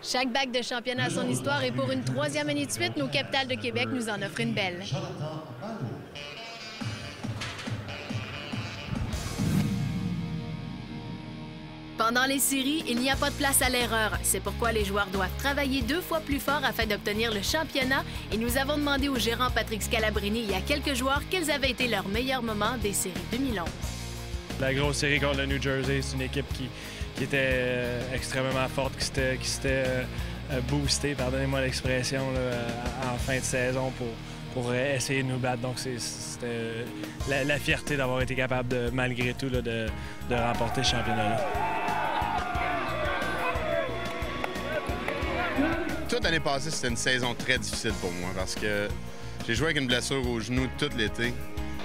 Chaque bague de championnat a son histoire et pour une troisième année de suite, nos Capitales de Québec nous en offrent une belle. Pendant les séries, il n'y a pas de place à l'erreur. C'est pourquoi les joueurs doivent travailler 2 fois plus fort afin d'obtenir le championnat. Et nous avons demandé au gérant Patrick Scalabrini et à quelques joueurs quels avaient été leurs meilleurs moments des séries 2011. La grosse série contre le New Jersey, c'est une équipe qui était extrêmement forte, qui s'était boostée, pardonnez-moi l'expression, en fin de saison pour essayer de nous battre. Donc c'était la fierté d'avoir été capable, malgré tout, de remporter ce championnat-là. Toute l'année passée, c'était une saison très difficile pour moi parce que j'ai joué avec une blessure au genou tout l'été.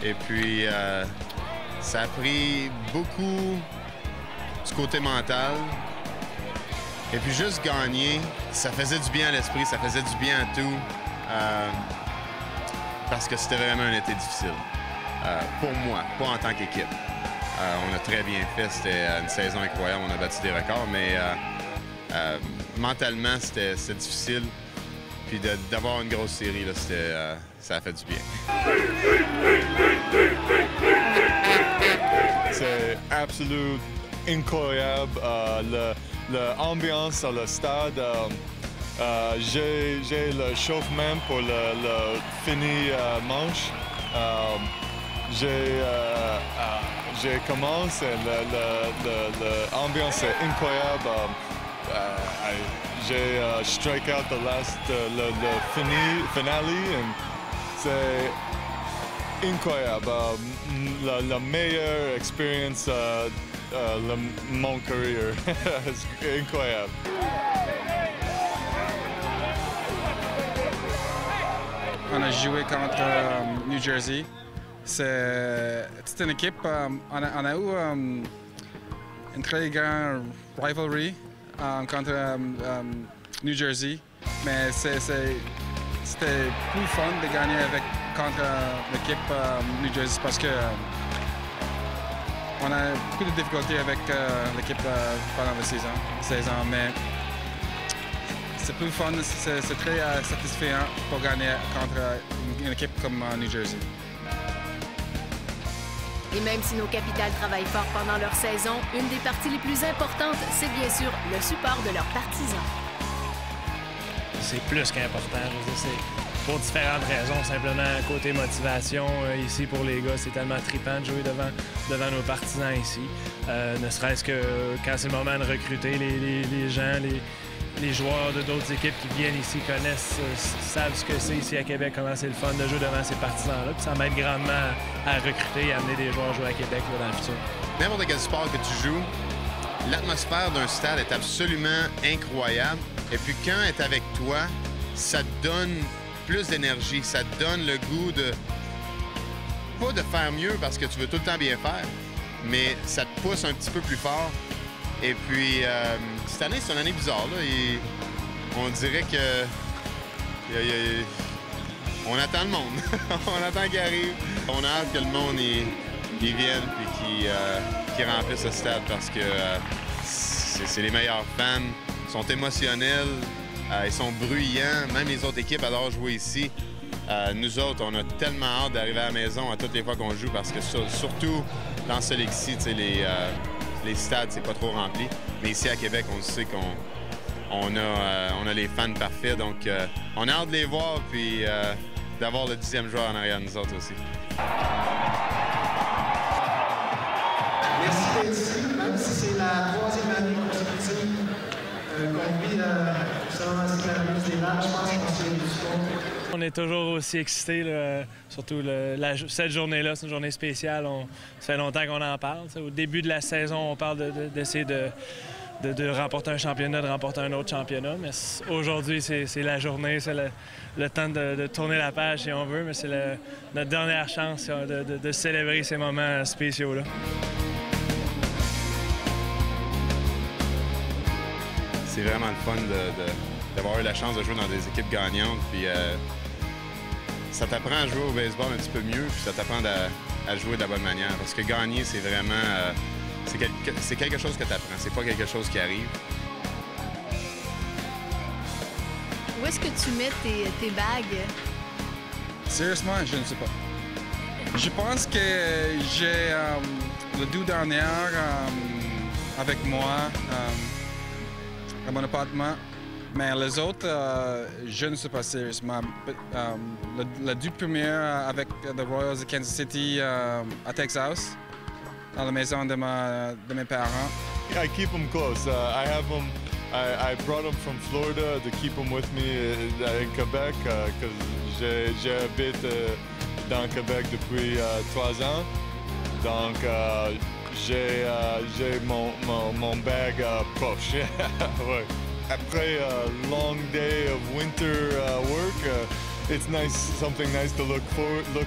Et puis, ça a pris beaucoup du côté mental. Et puis, juste gagner, ça faisait du bien à l'esprit, ça faisait du bien à tout. Parce que c'était vraiment un été difficile. Pour moi, pas en tant qu'équipe. On a très bien fait, c'était une saison incroyable, on a battu des records, mais mentalement, c'était difficile. Puis d'avoir une grosse série, là, ça a fait du bien. C'est absolument incroyable. L'ambiance à le stade. J'ai le chauffement pour le fini manche. J'ai commencé, l'ambiance est incroyable. J'ai strike out le finale, c'est incroyable. La meilleure expérience de mon carrière. C'est incroyable. On a joué contre New Jersey. C'est une équipe, on a eu une très grande rivalry contre New Jersey, mais c'était plus fun de gagner contre l'équipe New Jersey parce que on a beaucoup de difficultés avec l'équipe pendant la saison, mais c'est plus fun, c'est très satisfaisant pour gagner contre une équipe comme New Jersey. Et même si nos Capitales travaillent fort pendant leur saison, une des parties les plus importantes, c'est bien sûr le support de leurs partisans. C'est plus qu'important. C'est pour différentes raisons. Simplement, côté motivation, ici pour les gars, c'est tellement trippant de jouer devant nos partisans ici. Ne serait-ce que quand c'est le moment de recruter, les gens, les joueurs de d'autres équipes qui viennent ici savent ce que c'est ici à Québec, comment c'est le fun de jouer devant ces partisans-là. Puis ça m'aide grandement à recruter et à amener des joueurs jouer à Québec là, dans le futur. N'importe quel sport que tu joues, l'atmosphère d'un stade est absolument incroyable. Et puis quand elle est avec toi, ça te donne plus d'énergie, ça te donne le goût pas de faire mieux parce que tu veux tout le temps bien faire, mais ça te pousse un petit peu plus fort. Et puis, cette année, c'est une année bizarre. Là, et on dirait que... on attend le monde. On attend qu'il arrive. On a hâte que le monde il vienne et qu'il remplisse ce stade parce que c'est les meilleurs fans. Ils sont émotionnels, ils sont bruyants. Même les autres équipes adorent jouer ici. Nous autres, on a tellement hâte d'arriver à la maison à toutes les fois qu'on joue parce que surtout dans ce league-ci, les stades, c'est pas trop rempli. Mais ici, à Québec, on sait qu'on a les fans parfaits. Donc, on a hâte de les voir puis d'avoir le 10e joueur en arrière de nous autres aussi. Merci d'être ici, même si c'est la 3e année consécutive qu'on vit selon la des matchs. Je pense qu'on s'est du compte. On est toujours aussi excités, surtout cette journée-là, c'est une journée spéciale. Ça fait longtemps qu'on en parle. Au début de la saison, on parle d'essayer de remporter un championnat, de remporter un autre championnat. Mais aujourd'hui, c'est la journée, c'est le temps de tourner la page si on veut, mais c'est notre dernière chance de célébrer ces moments spéciaux-là. C'est vraiment le fun d'avoir eu la chance de jouer dans des équipes gagnantes. Puis, ça t'apprend à jouer au baseball un petit peu mieux, puis ça t'apprend à jouer de la bonne manière. Parce que gagner, c'est vraiment... c'est quelque chose que tu apprends, c'est pas quelque chose qui arrive. Où est-ce que tu mets tes bagues? Sérieusement, je ne sais pas. Je pense que j'ai le 2 dernières avec moi à mon appartement. Mais les autres, je ne sais pas sérieusement. Le 2 premières avec les Royals de Kansas City à Texas, dans la maison de mes parents. I keep them close. I have them. I brought them from Florida to keep them with me in Quebec because j'habite dans Québec depuis 3 ans. Donc j'ai mon bag proche. Ouais. Après a long day of winter work, it's nice, something nice to look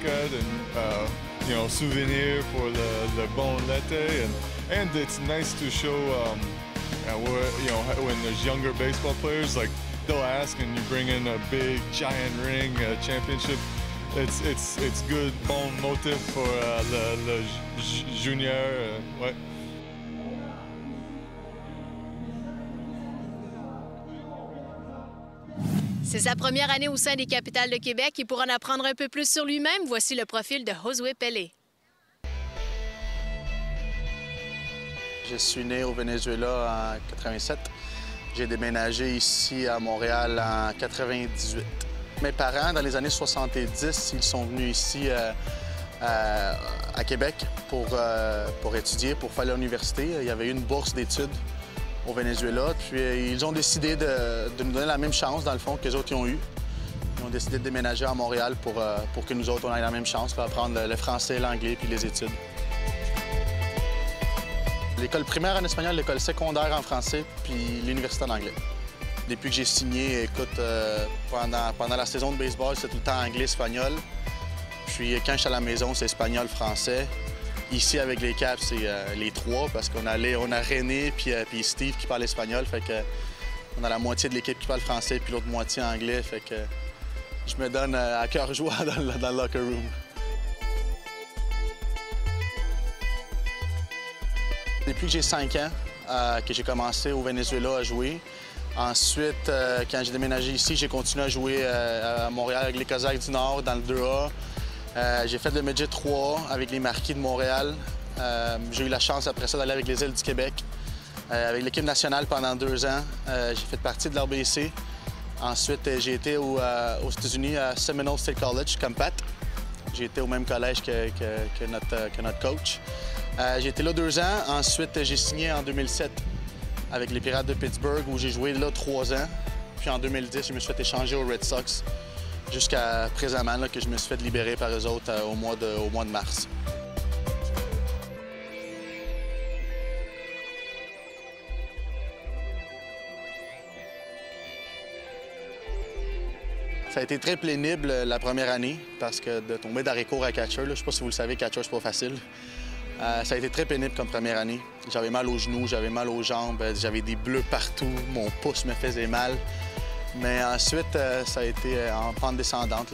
at, and you know, souvenir for le bon l'été, and it's nice to show. You know, when there's younger baseball players, like they'll ask, and you bring in a big giant ring, championship. It's good, bon motif pour le junior. Ouais. C'est sa première année au sein des Capitals de Québec et pour en apprendre un peu plus sur lui-même, voici le profil de Josué Pelé. Je suis né au Venezuela en 87. J'ai déménagé ici à Montréal en 98. Mes parents, dans les années 70, ils sont venus ici à Québec pour étudier, pour faire l'université. Il y avait eu une bourse d'études au Venezuela. Puis ils ont décidé de nous donner la même chance, dans le fond, que les autres ont eu. Ils ont décidé de déménager à Montréal pour que nous autres, on ait la même chance, pour apprendre le français, l'anglais puis les études. L'école primaire en espagnol, l'école secondaire en français, puis l'université en anglais. Depuis que j'ai signé, écoute, pendant la saison de baseball, c'était tout le temps anglais-espagnol. Puis quand je suis à la maison, c'est espagnol-français. Ici, avec les Caps, c'est les trois, parce qu'on a René puis Steve qui parle espagnol. Fait que on a la moitié de l'équipe qui parle français, puis l'autre moitié anglais. Fait que je me donne à cœur joie dans le locker room. Depuis que j'ai 5 ans, que j'ai commencé au Venezuela à jouer. Ensuite, quand j'ai déménagé ici, j'ai continué à jouer à Montréal avec les Cosaques du Nord, dans le 2A. J'ai fait le Midget 3 avec les Marquis de Montréal. J'ai eu la chance après ça d'aller avec les Îles du Québec. Avec l'équipe nationale pendant 2 ans, j'ai fait partie de l'RBC. Ensuite, j'ai été aux États-Unis à Seminole State College, comme Pat. J'ai été au même collège que notre coach. J'ai été là 2 ans. Ensuite, j'ai signé en 2007 avec les Pirates de Pittsburgh, où j'ai joué là 3 ans. Puis en 2010, je me suis fait échanger aux Red Sox jusqu'à présentement, là, que je me suis fait libérer par eux autres au mois de mars. Ça a été très pénible la première année, parce que de tomber d'arrêt-court à catcher, je ne sais pas si vous le savez, catcher, c'est pas facile. Ça a été très pénible comme première année. J'avais mal aux genoux, j'avais mal aux jambes, j'avais des bleus partout, mon pouce me faisait mal. Mais ensuite, ça a été en pente descendante.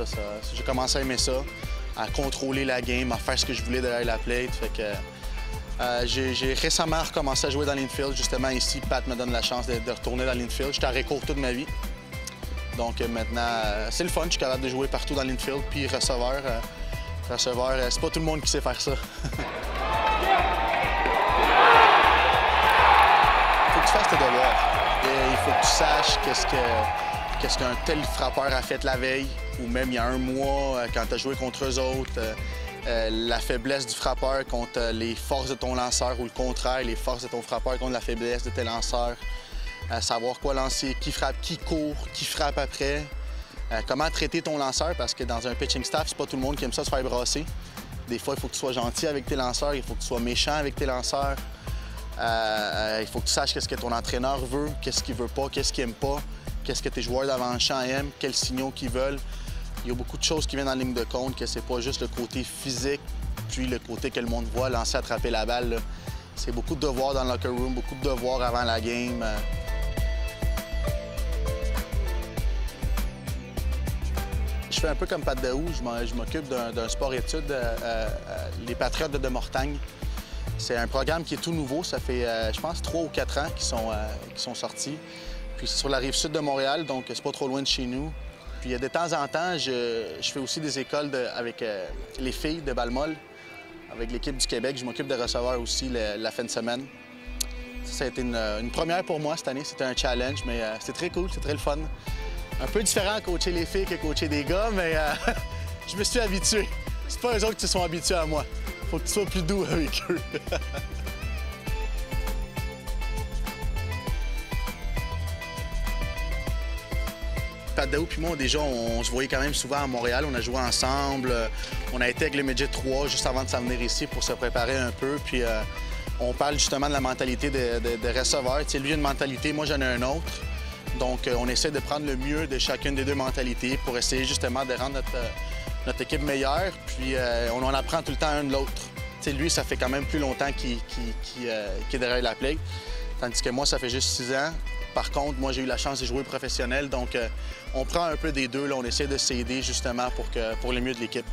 J'ai commencé à aimer ça, à contrôler la game, à faire ce que je voulais derrière la plate. Fait que, j'ai récemment recommencé à jouer dans l'infield. Justement, ici, Pat me donne la chance de retourner dans l'infield. J'étais arrêt-court toute ma vie. Donc maintenant, c'est le fun. Je suis capable de jouer partout dans l'infield. Puis receveur, c'est pas tout le monde qui sait faire ça. Faut que tu fasses tes devoirs. Et il faut que tu saches qu'est-ce qu'un tel frappeur a fait la veille, ou même il y a 1 mois, quand tu as joué contre eux autres. La faiblesse du frappeur contre les forces de ton lanceur, ou le contraire, les forces de ton frappeur contre la faiblesse de tes lanceurs. Savoir quoi lancer, qui frappe, qui court, qui frappe après. Comment traiter ton lanceur, parce que dans un pitching staff, c'est pas tout le monde qui aime ça se faire brasser. Des fois, il faut que tu sois gentil avec tes lanceurs, il faut que tu sois méchant avec tes lanceurs. Il faut que tu saches qu'est-ce que ton entraîneur veut, qu'est-ce qu'il veut pas, qu'est-ce qu'il aime pas, qu'est-ce que tes joueurs d'avant-champ aiment, quels signaux qu'ils veulent. Il y a beaucoup de choses qui viennent en ligne de compte, que c'est pas juste le côté physique, puis le côté que le monde voit, lancer, attraper la balle. C'est beaucoup de devoirs dans le locker room, beaucoup de devoirs avant la game. Je fais un peu comme Pat Daou, je m'occupe d'un sport-études, les Patriotes de Mortagne. C'est un programme qui est tout nouveau, ça fait, je pense, 3 ou 4 ans qu'ils sont sortis. Puis c'est sur la rive sud de Montréal, donc c'est pas trop loin de chez nous. Puis de temps en temps, je fais aussi des écoles avec les filles de Balmol, avec l'équipe du Québec. Je m'occupe de receveurs aussi la fin de semaine. Ça a été une première pour moi cette année. C'était un challenge, mais c'était très cool, c'est très le fun. Un peu différent coacher les filles que coacher des gars, mais je me suis habitué. C'est pas eux autres qui se sont habitués à moi. Faut que tu sois plus doux avec eux. Pat Daou puis moi, déjà, on se voyait quand même souvent à Montréal. On a joué ensemble. On a été avec le Midget 3 juste avant de s'en venir ici pour se préparer un peu. Puis on parle justement de la mentalité de receveur. Tu sais, lui a une mentalité, moi j'en ai une autre. Donc on essaie de prendre le mieux de chacune des deux mentalités pour essayer justement de rendre notre équipe meilleure. Puis on en apprend tout le temps un de l'autre. Tu sais, lui, ça fait quand même plus longtemps qu'il est derrière la plate. Tandis que moi, ça fait juste 6 ans. Par contre, moi, j'ai eu la chance de jouer professionnel, donc on prend un peu des deux. Là, on essaie de s'aider justement pour le mieux de l'équipe.